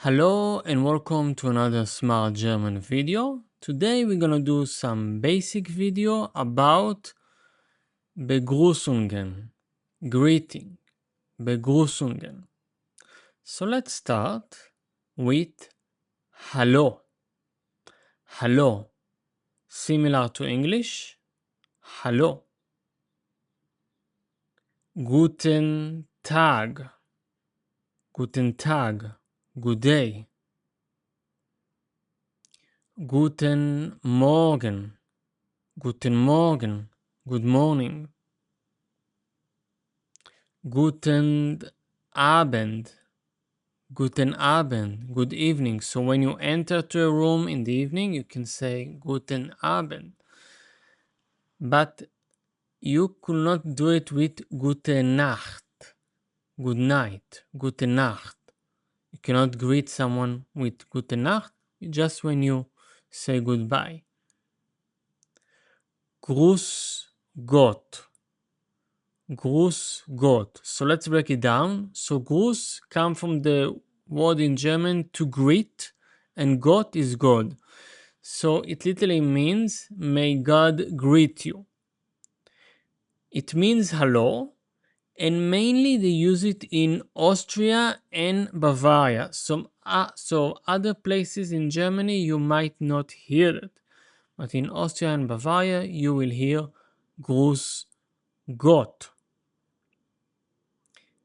Hello and welcome to another Smart German video. Today we're gonna do some basic video about Begrüßungen, greeting, Begrüßungen. So let's start with Hallo. Hallo, similar to English, Hallo. Guten Tag, Guten Tag, good day. Guten Morgen, Guten Morgen, good morning. Guten Abend, Guten Abend, good evening. So when you enter to a room in the evening, you can say Guten Abend. But you could not do it with Gute Nacht, good night, Gute Nacht. You cannot greet someone with Gute Nacht just when you say goodbye. Gruß Gott. Gruß Gott. So let's break it down. So Gruß comes from the word in German to greet, and Gott is God. So it literally means may God greet you. It means hello, and mainly they use it in Austria and Bavaria. So other places in Germany you might not hear it, but in Austria and Bavaria you will hear Gruß Gott.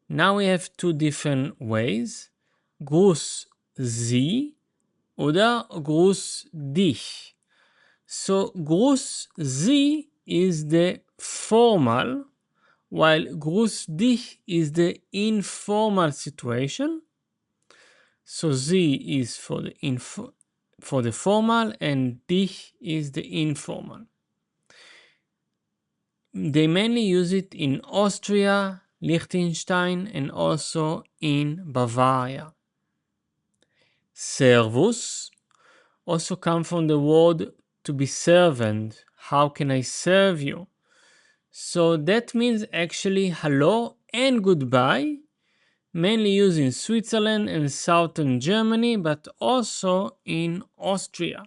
Now we have two different ways. Gruß Sie oder Gruß dich. So Gruß Sie is the formal, while Gruß dich is the informal situation. So Sie is for the formal and dich is the informal. They mainly use it in Austria, Liechtenstein, and also in Bavaria. Servus also comes from the word to be servant. How can I serve you? So that means actually hello and goodbye, mainly used in Switzerland and southern Germany, but also in Austria.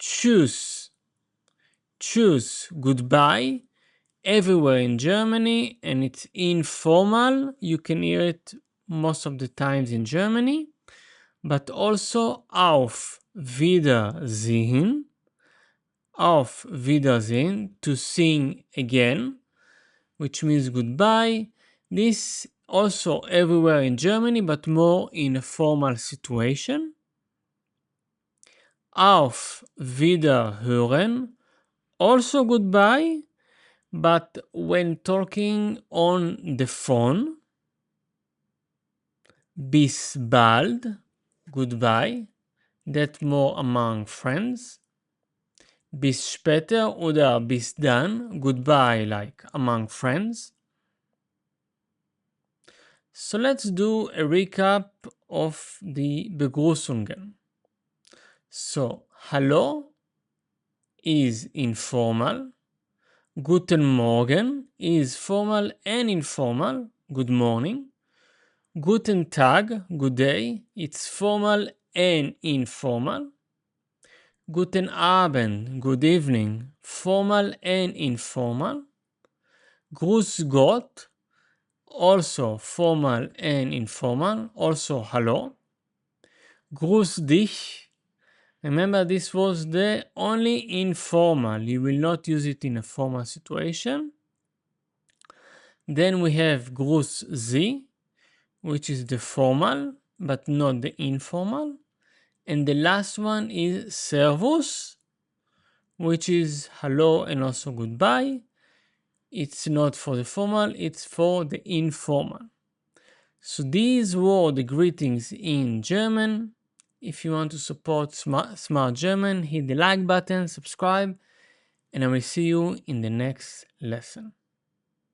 Tschüss. Tschüss, goodbye, everywhere in Germany, and it's informal. You can hear it most of the times in Germany, but also auf Wiedersehen, auf Wiedersehen, to sing again, which means goodbye. This also everywhere in Germany, but more in a formal situation. Auf Wiederhören, also goodbye, but when talking on the phone. Bis bald, goodbye, that more among friends. Bis später oder bis dann, goodbye, like among friends. So let's do a recap of the Begrüßungen. So, Hallo is informal. Guten Morgen is formal and informal. Good morning. Guten Tag, good day. It's formal and informal. Guten Abend, good evening. Formal and informal. Grüß Gott, also formal and informal. Also hello. Grüß dich. Remember, this was the only informal. You will not use it in a formal situation. Then we have Grüß Sie, which is the formal, but not the informal. And the last one is Servus, which is hello and also goodbye. It's not for the formal, it's for the informal. So these were the greetings in German. If you want to support Smart German, hit the like button, subscribe, and I will see you in the next lesson.